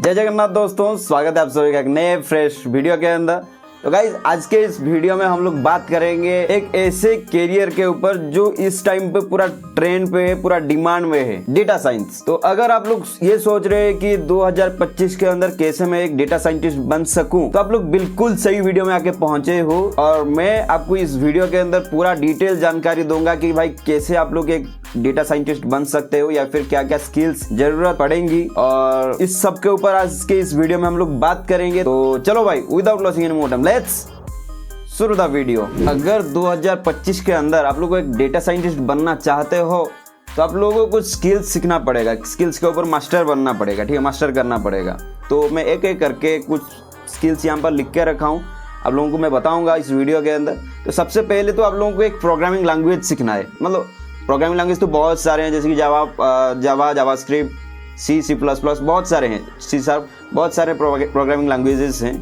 जय जगन्नाथ दोस्तों, स्वागत है आप सभी का एक नए फ्रेश वीडियो के अंदर। तो गाइज आज के इस वीडियो में हम लोग बात करेंगे एक ऐसे कैरियर के ऊपर जो इस टाइम पे पूरा ट्रेंड पे है, पूरा डिमांड में है, डेटा साइंस। तो अगर आप लोग ये सोच रहे हैं कि 2025 के अंदर कैसे मैं एक डेटा साइंटिस्ट बन सकूं, तो आप लोग बिल्कुल सही वीडियो में आके पहुंचे हो। और मैं आपको इस वीडियो के अंदर पूरा डिटेल जानकारी दूंगा कि भाई कैसे आप लोग एक डेटा साइंटिस्ट बन सकते हो या फिर क्या क्या स्किल्स जरूरत पड़ेंगी, और इस सब के ऊपर आज के इस वीडियो में हम लोग बात करेंगे। तो चलो भाई, without losing any more time, let's शुरू द वीडियो। अगर 2025 के अंदर आप लोग को एक डेटा साइंटिस्ट बनना चाहते हो तो आप लोगों को कुछ स्किल्स सीखना पड़ेगा, स्किल्स के ऊपर मास्टर बनना पड़ेगा, ठीक है, मास्टर करना पड़ेगा। तो मैं एक एक करके कुछ स्किल्स यहाँ पर लिख के रखा हूँ, आप लोगों को मैं बताऊंगा इस वीडियो के अंदर। तो सबसे पहले तो आप लोगों को एक प्रोग्रामिंग लैंग्वेज सीखना है। मतलब प्रोग्रामिंग लैंग्वेज तो बहुत सारे हैं, जैसे कि जावास्क्रिप्ट, सी प्लस प्लस, बहुत सारे हैं, सी शार्प, बहुत सारे प्रोग्रामिंग लैंग्वेजेस हैं।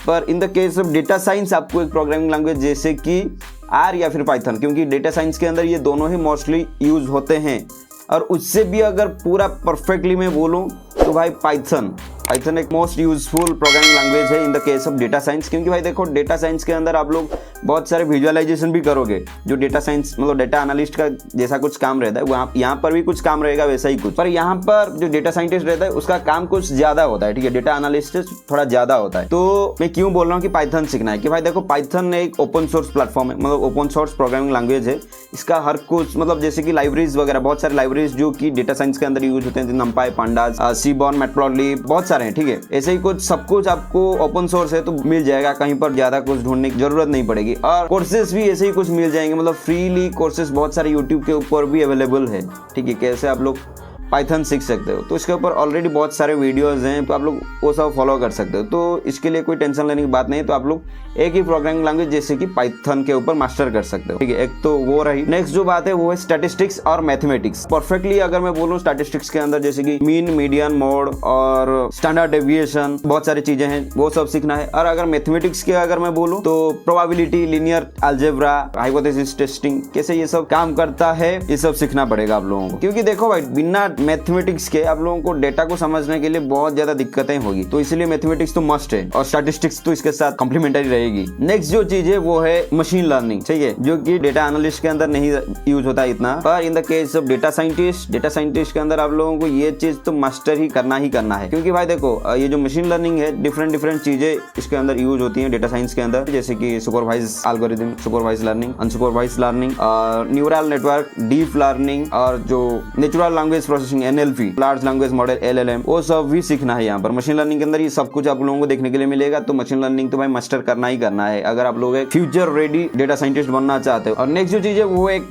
पर in the case of data science आपको एक प्रोग्रामिंग लैंग्वेज जैसे कि आर या फिर पाइथन, क्योंकि डेटा साइंस के अंदर ये दोनों ही मोस्टली यूज होते हैं। और उससे भी अगर पूरा परफेक्टली मैं बोलूँ तो भाई पाइथन एक मोस्ट यूजफुल प्रोग्रामिंग लैंग्वेज है in the case of data science. क्योंकि भाई देखो, डेटा साइंस के अंदर आप लोग बहुत सारे विजुअलाइजेशन भी करोगे, जो डेटा साइंस मतलब डेटा एनालिस्ट का जैसा कुछ काम रहता है वहाँ यहाँ पर भी कुछ काम रहेगा वैसा ही कुछ। पर यहाँ पर जो डेटा साइंटिस्ट रहता है उसका काम कुछ ज्यादा होता है, ठीक है, डेटा एनालिस्ट थोड़ा ज्यादा होता है। तो मैं क्यों बोल रहा हूँ कि पाइथन सीखना है, कि भाई देखो पाइथन एक ओपन सोर्स प्लेटफॉर्म है, मतलब ओपन सोर्स प्रोग्रामिंग लैंग्वेज है। इसका हर कुछ मतलब जैसे कि लाइब्रेरीज वगैरह, बहुत सारे लाइब्रेरीज जो कि डेटा साइंस के अंदर यूज होते हैं, नंपाई, पांडास, सीबॉर्न, मैटप्लॉटलिब, बहुत सारे हैं, ठीक है। ऐसे ही कुछ सब कुछ आपको ओपन सोर्स है तो मिल जाएगा, कहीं पर ज्यादा कुछ ढूंढने की जरूरत नहीं पड़ेगी। और कोर्सेज भी ऐसे ही कुछ मिल जाएंगे, मतलब फ्रीली कोर्सेज बहुत सारे यूट्यूब के ऊपर भी अवेलेबल है, ठीक है, कैसे आप लोग पाइथन सीख सकते हो। तो इसके ऊपर ऑलरेडी बहुत सारे वीडियोस हैं, तो आप लोग वो सब फॉलो कर सकते हो। तो इसके लिए कोई टेंशन लेने की बात नहीं है। तो आप लोग एक ही प्रोग्रामिंग लैंग्वेज जैसे कि पाइथन के ऊपर मास्टर कर सकते हो, ठीक है। एक तो वो रही। नेक्स्ट जो बात है वो है स्टैटिस्टिक्स और मैथमेटिक्स। परफेक्टली अगर मैं बोलूँ स्टैटिस्टिक्स के अंदर जैसे कि मीन, मीडियन, मोड और स्टैंडर्ड डेविएशन, बहुत सारी चीजें हैं, वो सब सीखना है। और अगर मैथमेटिक्स के अगर मैं बोलूँ तो probability, linear algebra, hypothesis testing, कैसे ये सब काम करता है, ये सब सीखना पड़ेगा आप लोगों को। क्योंकि देखो भाई, बिना मैथमेटिक्स के आप लोगों को डेटा को समझने के लिए बहुत ज्यादा दिक्कतें होगी, तो इसलिए मैथमेटिक्स तो मस्ट है और स्टैटिस्टिक्स तो इसके साथ कॉम्प्लीमेंटरी रहेगी। नेक्स्ट जो चीज है वो है मशीन लर्निंग, ठीक है, जो कि डेटा एनालिस्ट के अंदर नहीं यूज होता इतना, पर in the case of data scientist के अंदर आप लोगों को ये चीज तो मास्टर ही करना है। क्योंकि भाई देखो, ये जो मशीन लर्निंग है, डिफरेंट चीजें इसके अंदर यूज होती है डेटा साइंस के अंदर, जैसे कि supervise algorithm, supervise learning, unsupervise learning, और न्यूरल नेटवर्क, डीप लर्निंग, और जो natural language processing NLP, large language model LLM, वो सब भी सीखना है यहाँ पर। मशीन लर्निंग के अंदर ये सब कुछ आप लोगों को देखने के लिए मिलेगा। तो मशीन लर्निंग तो भाई मास्टर करना ही करना है अगर आप लोग एक फ्यूचर रेडी डेटा साइंटिस्ट बनना चाहते हो। और नेक्स्ट जो चीज है वो एक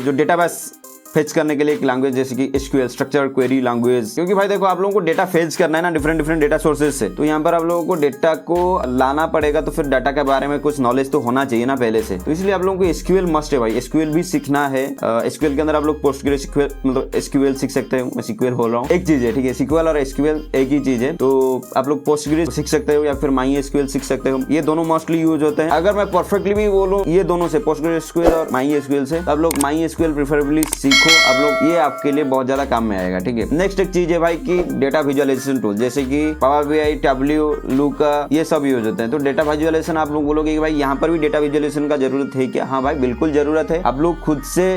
जो डेटाबेस फेच करने के लिए एक लैंग्वेज जैसे कि SQL, स्ट्रक्चर क्वेरी लैंग्वेज। क्योंकि भाई देखो, आप लोगों को डेटा फेच करना है ना डिफरेंट डेटा सोर्सेज से, तो यहाँ पर आप लोगों को डेटा को लाना पड़ेगा। तो फिर डाटा के बारे में कुछ नॉलेज तो होना चाहिए ना पहले से, तो इसलिए आप लोगों को SQL मस्ट है भाई। SQL भी सीखना है। SQL के अंदर आप लोग पोस्टग्रेसक्यूएल मतलब SQL सीख सकते हो। मैं SQL बोल रहा हूँ, एक चीज है, ठीक है, SQL और SQL एक ही चीज है। तो आप लोग पोस्टग्रेस सीख सकते हो या फिर MySQL सीख सकते हो, ये दोनों मोस्टली यूज होते हैं। अगर मैं परफेक्टली भी बोलूँ ये दोनों से, पोस्टग्रेसक्यूएल और MySQL से, आप लोग MySQL प्रेफरेबली सीखो। आप लोग ये आपके लिए बहुत ज्यादा काम में आएगा, ठीक है। नेक्स्ट एक चीज है भाई कि डेटा विजुअलाइजेशन टूल, जैसे कि पावर BI, टैब्ल्यू, लूका, ये सब यूज होते हैं। तो डेटा विजुअलाइजेशन आप लोग बोलोगे कि भाई यहाँ पर भी डेटा विजुअलाइजेशन का जरूरत है क्या? हाँ भाई, बिल्कुल जरूरत है। आप लोग खुद से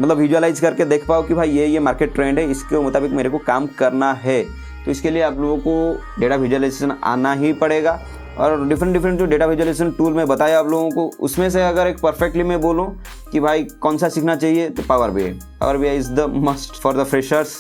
मतलब विजुअलाइज करके देख पाओ कि भाई ये मार्केट ट्रेंड है, इसके मुताबिक मेरे को काम करना है। तो इसके लिए आप लोगों को डेटा विजुअलाइजेशन आना ही पड़ेगा। और डिफरेंट जो डेटा विजुअलाइजेशन टूल में बताया आप लोगों को, उसमें से अगर एक परफेक्टली मैं बोलूँ कि भाई कौन सा सीखना चाहिए, तो power BI is the must for the freshers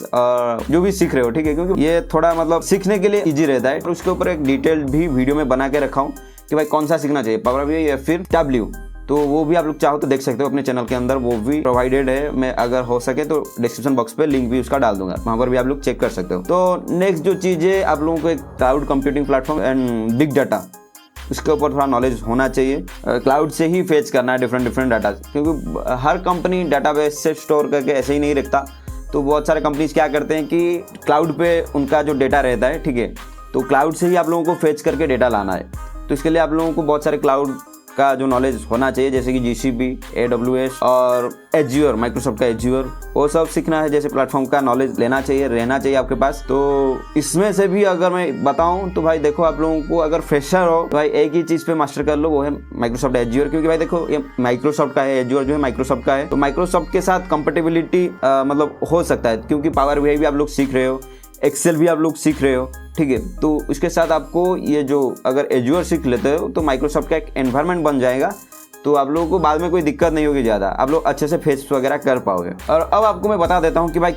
जो भी सीख रहे हो, ठीक है। क्योंकि ये थोड़ा मतलब सीखने के लिए इजी रहता है। और उसके ऊपर एक डिटेल्ड भी वीडियो में बना के रखा हूँ कि भाई कौन सा सीखना चाहिए, पावर BI या फिर टैब्ल्यू। तो वो भी आप लोग चाहो तो देख सकते हो अपने चैनल के अंदर, वो भी प्रोवाइडेड है। मैं अगर हो सके तो डिस्क्रिप्शन बॉक्स पे लिंक भी उसका डाल दूंगा, वहां पर भी आप लोग चेक कर सकते हो। तो नेक्स्ट जो चीज है, आप लोगों को एक cloud computing platform and big data, उसके ऊपर थोड़ा नॉलेज होना चाहिए। क्लाउड से ही फेच करना है डिफरेंट डाटा, क्योंकि हर कंपनी डाटाबेस से स्टोर करके ऐसे ही नहीं रखता। तो बहुत सारे कंपनीज क्या करते हैं कि क्लाउड पे उनका जो डेटा रहता है, ठीक है, तो क्लाउड से ही आप लोगों को फेच करके डेटा लाना है। तो इसके लिए आप लोगों को बहुत सारे क्लाउड का जो नॉलेज होना चाहिए, जैसे कि GCP, AWS और एज्योर, माइक्रोसॉफ्ट का एज्योर, वो सब सीखना है। जैसे प्लेटफॉर्म का नॉलेज लेना चाहिए, रहना चाहिए आपके पास। तो इसमें से भी अगर मैं बताऊं तो भाई देखो, आप लोगों को अगर फ्रेशर हो तो भाई एक ही चीज पे मास्टर कर लो, वो है माइक्रोसॉफ्ट एज्योर। क्योंकि भाई देखो, ये माइक्रोसॉफ्ट का है, एज्योर जो है माइक्रोसॉफ्ट का है, तो माइक्रोसॉफ्ट के साथ कंपेटेबिलिटी मतलब हो सकता है। क्योंकि पावर BI भी आप लोग सीख रहे हो, एक्सेल भी आप लोग सीख रहे हो, ठीक है। तो इसके साथ आपको ये जो अगर एज्योर सीख लेते हो तो माइक्रोसॉफ्ट का एक एनवायरनमेंट बन जाएगा, तो आप लोगों को बाद में कोई दिक्कत नहीं होगी ज़्यादा, आप लोग अच्छे से फेस वगैरह कर पाओगे। और अब आपको मैं बता देता हूँ कि भाई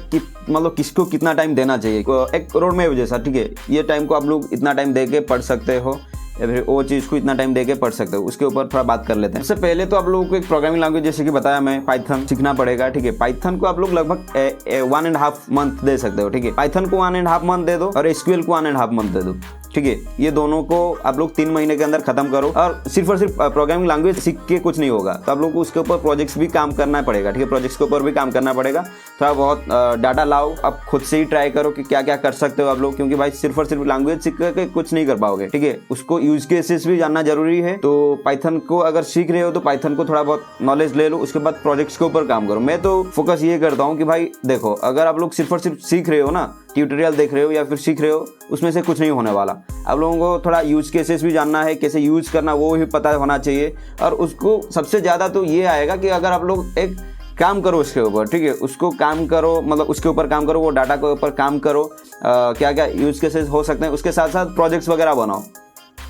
मतलब किसको कितना टाइम देना चाहिए, एक रोड मैप जैसा, ठीक है। ये टाइम को आप लोग इतना टाइम दे के पढ़ सकते हो, या फिर वो चीज़ को इतना टाइम देके पढ़ सकते हो। उसके ऊपर थोड़ा बात कर लेते हैं। सबसे पहले तो आप लोगों को एक प्रोग्रामिंग लैंग्वेज, जैसे कि बताया मैं, पाइथन सीखना पड़ेगा, ठीक है। पाइथन को आप लोग लगभग 1.5 मंथ दे सकते हो, ठीक है। पाइथन को 1.5 मंथ दे दो और SQL को 1.5 मंथ दे दो, ठीक है। ये दोनों को आप लोग 3 महीने के अंदर खत्म करो। और सिर्फ प्रोग्रामिंग लैंग्वेज सीख के कुछ नहीं होगा, तो आप लोग को उसके ऊपर प्रोजेक्ट्स भी काम करना पड़ेगा, ठीक है। प्रोजेक्ट्स के ऊपर भी काम करना पड़ेगा। थोड़ा बहुत डाटा लाओ, आप खुद से ही ट्राई करो कि क्या क्या कर सकते हो आप लोग, क्योंकि भाई सिर्फ लैंग्वेज सीख के कुछ नहीं कर पाओगे, ठीक है। उसको यूज केसेस भी जानना जरूरी है। तो पाइथन को अगर सीख रहे हो तो पाइथन को थोड़ा बहुत नॉलेज ले लो, उसके बाद प्रोजेक्ट्स के ऊपर काम करो। मैं तो फोकस ये करता हूँ कि भाई देखो, अगर आप लोग सिर्फ सीख रहे हो ना, ट्यूटोरियल देख रहे हो या फिर सीख रहे हो, उसमें से कुछ नहीं होने वाला। आप लोगों को थोड़ा यूज केसेस भी जानना है, कैसे यूज करना वो भी पता होना चाहिए। और उसको सबसे ज़्यादा तो ये आएगा कि अगर आप लोग एक काम करो उसके ऊपर, ठीक है, उसको काम करो, मतलब उसके ऊपर काम करो, वो डाटा के ऊपर काम करो, क्या क्या यूज केसेस हो सकते हैं, उसके साथ साथ प्रोजेक्ट्स वगैरह बनाओ।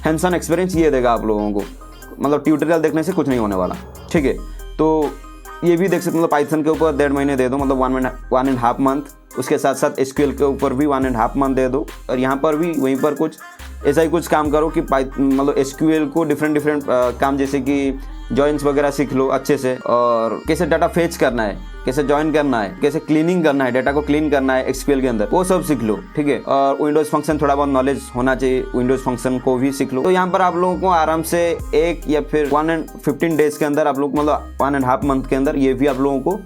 हैंड्स ऑन एक्सपीरियंस ये देगा आप लोगों को, मतलब ट्यूटोरियल देखने से कुछ नहीं होने वाला, ठीक है। तो ये भी देख सकते हो, मतलब पाइथन के ऊपर 1.5 महीने दे दो, मतलब 1.5 मंथ। उसके साथ साथ SQL के ऊपर भी 1.5 मंथ दे दो। और यहाँ पर भी वहीं पर कुछ ऐसा ही कुछ काम करो कि मतलब SQL को डिफरेंट काम, जैसे कि जॉइंट्स वगैरह सीख लो अच्छे से, और कैसे डाटा फेच करना है, कैसे ज्वाइन करना है, कैसे क्लीनिंग करना है, डाटा को क्लीन करना है SQL के अंदर, वो सब सीख लो, ठीक है। और विंडोज फंक्शन थोड़ा बहुत नॉलेज होना चाहिए, विंडोज फंक्शन को भी सीख लो। तो यहाँ पर आप लोगों को आराम से 1 या फिर 15 डेज के अंदर, आप लोग मतलब 1.5 मंथ के अंदर ये भी आप लोगों को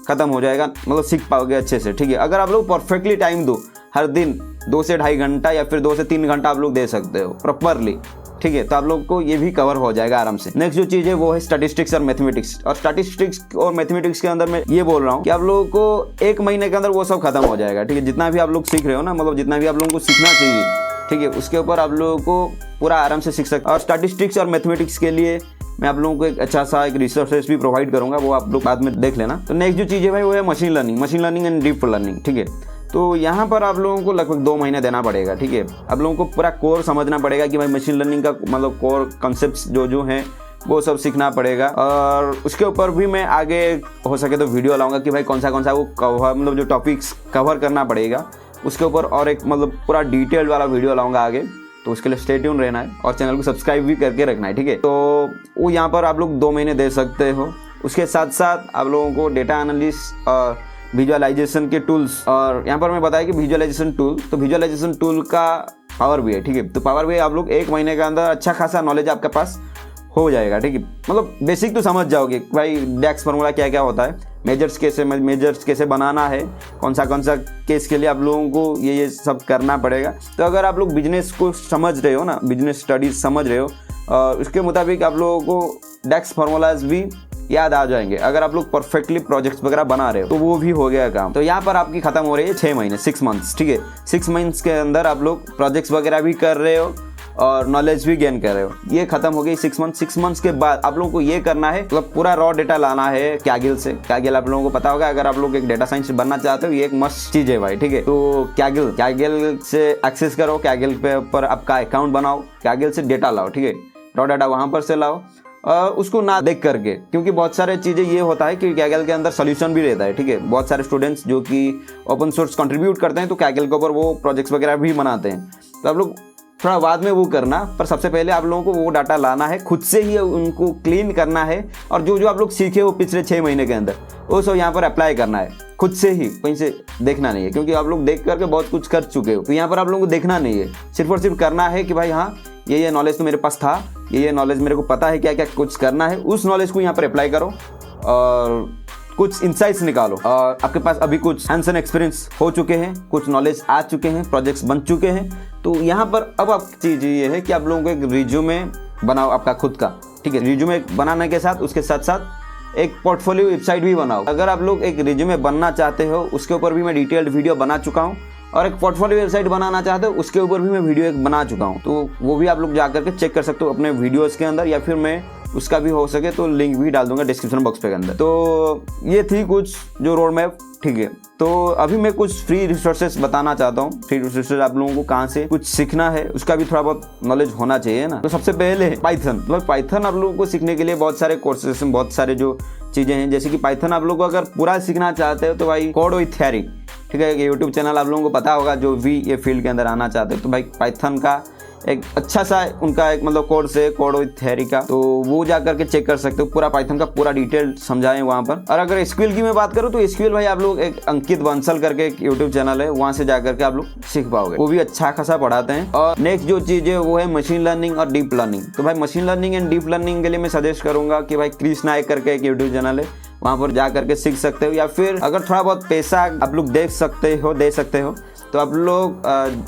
खत्म हो जाएगा, मतलब सीख पाओगे अच्छे से, ठीक है। अगर आप लोग परफेक्टली टाइम दो, हर दिन 2 से 2.5 घंटा या फिर 2 से 3 घंटा आप लोग दे सकते हो प्रॉपरली, ठीक है, तो आप लोग को ये भी कवर हो जाएगा आराम से। नेक्स्ट जो चीज़ है वो है स्टैटिस्टिक्स और मैथमेटिक्स। और स्टैटिस्टिक्स और मैथमेटिक्स के अंदर मैं ये बोल रहा हूँ कि आप लोगों को 1 महीने के अंदर वो सब खत्म हो जाएगा, ठीक है। जितना भी आप लोग सीख रहे हो ना, मतलब जितना भी आप लोगों को सीखना चाहिए, ठीक है, उसके ऊपर आप लोगों को पूरा आराम से सीख सकते। और स्टैटिस्टिक्स और मैथमेटिक्स के लिए मैं आप लोगों को एक अच्छा सा एक रिसोर्सेस भी प्रोवाइड करूंगा, वो आप लोग बाद में देख लेना। तो नेक्स्ट जो चीज़ है भाई वो है machine learning and deep learning, ठीक है। तो यहाँ पर आप लोगों को लगभग 2 महीने देना पड़ेगा, ठीक है। आप लोगों को पूरा कोर समझना पड़ेगा कि भाई मशीन लर्निंग का मतलब कोर कॉन्सेप्ट्स जो हैं वो सब सीखना पड़ेगा। और उसके ऊपर भी मैं आगे हो सके तो वीडियो लाऊंगा कि भाई कौन सा वो कवर, मतलब जो टॉपिक्स कवर करना पड़ेगा उसके ऊपर, और एक मतलब पूरा डिटेल वाला वीडियो लाऊंगा आगे। तो उसके लिए स्टे ट्यून रहना है और चैनल को सब्सक्राइब भी करके रखना है, ठीक है। तो वो यहाँ पर आप लोग 2 महीने दे सकते हो। उसके साथ साथ आप लोगों को डेटा एनालिस्ट और विजुअलाइजेशन के टूल्स, और यहाँ पर मैं बताया कि विजुअलाइजेशन टूल, तो विजुअलाइजेशन टूल का पावर भी है, ठीक है। तो पावर भी आप लोग 1 महीने के अंदर अच्छा खासा नॉलेज आपके पास हो जाएगा, ठीक है। मतलब बेसिक तो समझ जाओगे भाई, डेक्स फार्मूला क्या क्या होता है, मेजर्स कैसे बनाना है, कौन सा केस के लिए आप लोगों को ये सब करना पड़ेगा। तो अगर आप लोग बिजनेस को समझ रहे हो ना, बिजनेस स्टडीज समझ रहे हो, और उसके मुताबिक आप लोगों को डेक्स फार्मूलाज भी याद आ जाएंगे। अगर आप लोग परफेक्टली प्रोजेक्ट्स वगैरह बना रहे हो तो वो भी हो गया काम। तो यहाँ पर आपकी खत्म हो रही है 6 महीने, 6 मंथ्स, ठीक है। 6 मंथ्स के अंदर आप लोग प्रोजेक्ट्स वगैरह भी कर रहे हो और नॉलेज भी गेन कर रहे हो। ये खत्म हो गई 6 मंथ। 6 मंथ्स के बाद आप लोगों को ये करना है, मतलब पूरा रॉ डेटा लाना है कैगल से। कैगल आप लोगों को पता होगा, अगर आप लोग एक डेटा साइंस बनना चाहते हो, ये एक मस्त चीज है भाई, ठीक है। तो कैगल से एक्सेस करो, कैगल पे पर आपका अकाउंट बनाओ, कैगल से डेटा लाओ, ठीक है। रॉ डेटा वहां पर से लाओ, उसको ना देख करके, क्योंकि बहुत सारे चीज़ें ये होता है कि कैगल के अंदर सोल्यूशन भी रहता है, ठीक है। बहुत सारे स्टूडेंट्स जो कि ओपन सोर्स कंट्रीब्यूट करते हैं तो कैगल के ऊपर वो प्रोजेक्ट्स वगैरह भी बनाते हैं। तो आप लोग थोड़ा बाद में वो करना, पर सबसे पहले आप लोगों को वो डाटा लाना है, खुद से ही उनको क्लीन करना है। और जो आप लोग सीखे वो पिछले 6 महीने के अंदर, वो सब यहाँ पर अप्लाई करना है खुद से ही, कहीं से देखना नहीं है, क्योंकि आप लोग देख करके बहुत कुछ कर चुके हो। तो यहाँ पर आप लोगों को देखना नहीं है, सिर्फ और सिर्फ करना है कि भाई हाँ, ये नॉलेज तो मेरे पास था, ये नॉलेज मेरे को पता है क्या क्या कुछ करना है, उस नॉलेज को यहाँ पर अप्लाई करो और कुछ इंसाइट्स निकालो। और आपके पास अभी कुछ हैंड्स ऑन एक्सपीरियंस हो चुके हैं, कुछ नॉलेज आ चुके हैं, प्रोजेक्ट्स बन चुके हैं। तो यहाँ पर अब आप चीज़ ये है कि आप लोगों को एक रिज्यूमे बनाओ आपका खुद का, ठीक है। रिज्यूमे बनाने के साथ उसके साथ साथ एक पोर्टफोलियो वेबसाइट भी बनाओ। अगर आप लोग एक रिज्यूमे बनना चाहते हो उसके ऊपर भी मैं डिटेल्ड वीडियो बना चुका हूँ, और एक पोर्टफोलियो वेबसाइट बनाना चाहते हो उसके ऊपर भी मैं वीडियो एक बना चुका हूँ, तो वो भी आप लोग जा करके चेक कर सकते हो अपने वीडियोस के अंदर, या फिर मैं उसका भी हो सके तो लिंक भी डाल दूंगा डिस्क्रिप्शन बॉक्स पे के अंदर। तो ये थी कुछ जो रोड मैप, ठीक है। तो अभी मैं कुछ फ्री रिसोर्सेज बताना चाहता हूँ। फ्री रिसोर्सेज आप लोगों को कहाँ से कुछ सीखना है उसका भी थोड़ा बहुत नॉलेज होना चाहिए ना। तो सबसे पहले पाइथन, मतलब पाइथन आप लोगों को सीखने के लिए बहुत सारे कोर्सेज, बहुत सारे जो चीजें हैं, जैसे कि पाइथन आप लोग को अगर पूरा सीखना चाहते हो तो भाई कोड विथ थियरी, ठीक है, यूट्यूब चैनल आप लोगों को पता होगा, जो भी ये फील्ड के अंदर आना चाहते हो तो भाई पाइथन का एक अच्छा सा उनका एक मतलब कोर्स है, कोड विथ थियरी का, तो वो जा करके चेक कर सकते हो। पूरा पाइथन का पूरा डिटेल समझाएं वहाँ पर। और अगर एसक्यूएल की मैं बात करूँ तो एसक्यूएल भाई आप लोग एक अंकित बंसल करके एक यूट्यूब चैनल है, वहाँ से जा करके आप लोग सीख पाओगे, वो भी अच्छा खासा पढ़ाते हैं। और नेक्स्ट जो चीज है वो है मशीन लर्निंग और डीप लर्निंग। तो भाई machine learning and deep learning के लिए मैं सजेस्ट करूंगा कि भाई क्रिस नायक करके एक यूट्यूब चैनल है, वहाँ पर जा करके सीख सकते हो। या फिर अगर थोड़ा बहुत पैसा आप लोग दे सकते हो तो आप लोग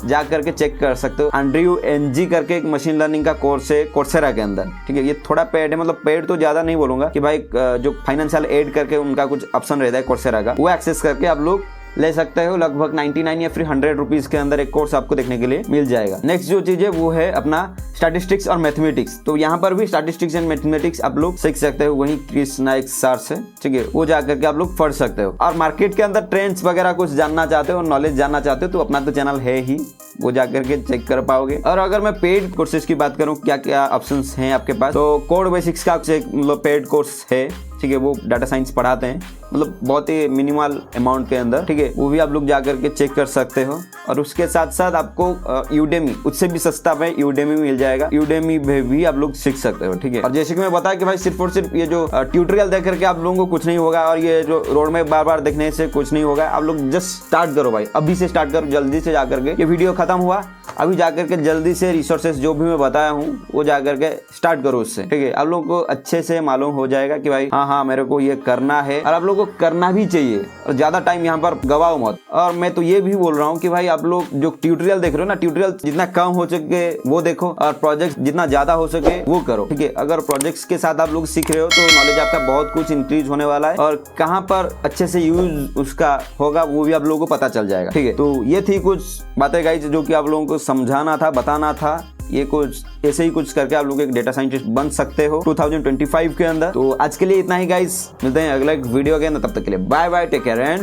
जा करके चेक कर सकते हो। एंड्रयू एनजी करके एक मशीन लर्निंग का कोर्स है कोर्सेरा के अंदर, ठीक है। ये थोड़ा पेड है, मतलब पेड तो ज्यादा नहीं बोलूंगा कि भाई जो फाइनेंशियल एड करके उनका कुछ ऑप्शन रहता है कोर्सेरा का, वो एक्सेस करके आप लोग ले सकते हो। लगभग 99 या फिर 100 रुपीज के अंदर एक कोर्स आपको देखने के लिए मिल जाएगा। नेक्स्ट जो चीज है वो है अपना स्टैटिस्टिक्स और मैथमेटिक्स। तो यहाँ पर भी स्टैटिस्टिक्स एंड मैथमेटिक्स आप लोग सीख सकते हो, वहीं क्रिस नायक सर से, ठीक है, वो जा करके आप लोग पढ़ सकते हो। और मार्केट के अंदर ट्रेंड्स वगैरह कुछ जानना चाहते हो, नॉलेज जानना चाहते हो, तो अपना तो चैनल है ही, वो जा करके चेक कर पाओगे। और अगर मैं पेड कोर्सेज की बात करूँ, क्या क्या ऑप्शंस हैं आपके पास, तो कोड बेसिक्स का मतलब पेड कोर्स है, ठीक है, वो डाटा साइंस पढ़ाते हैं, मतलब बहुत ही मिनिमल अमाउंट के अंदर, ठीक है, वो भी आप लोग जा करके चेक कर सकते हो। और उसके साथ साथ आपको यूडेमी, उससे भी सस्ता में यूडेमी मिल जाएगा, यूडेमी भी आप लोग सीख सकते हो, ठीक है। और जैसे कि मैं बताया कि भाई सिर्फ और सिर्फ ये जो ट्यूटोरियल देख करके आप लोगों को कुछ नहीं होगा, और ये जो रोड में बार बार देखने से कुछ नहीं होगा। आप लोग जस्ट स्टार्ट करो भाई, अभी से स्टार्ट करो, जल्दी से जा करके। ये वीडियो खत्म हुआ, अभी जा करके जल्दी से रिसोर्सेज जो भी मैं बताया हूँ वो जा करके स्टार्ट करो उससे, ठीक है। आप लोगों को अच्छे से मालूम हो जाएगा कि भाई हाँ मेरे को ये करना है, और आप लोगों को करना भी चाहिए, और ज्यादा टाइम यहाँ पर गवाओ मत। और मैं तो ये भी बोल रहा हूँ कि भाई आप लोग जो ट्यूटोरियल देख रहे हो ना, ट्यूटोरियल जितना कम हो सके वो देखो, और प्रोजेक्ट जितना ज्यादा हो सके वो करो, ठीक है। अगर प्रोजेक्ट्स के साथ आप लोग सीख रहे हो तो नॉलेज आपका बहुत कुछ इंक्रीज होने वाला है, और कहाँ पर अच्छे से यूज उसका होगा वो भी आप लोगों को पता चल जाएगा, ठीक है। तो ये थी कुछ बातें गाइस जो कि आप लोगों को समझाना था, बताना था। ये कुछ ऐसे ही कुछ करके आप लोग एक डेटा साइंटिस्ट बन सकते हो 2025 के अंदर। तो आज के लिए इतना ही गाइस, मिलते हैं अगला एक वीडियो के अंदर, तब तक के लिए bye bye, take care and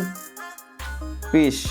piece.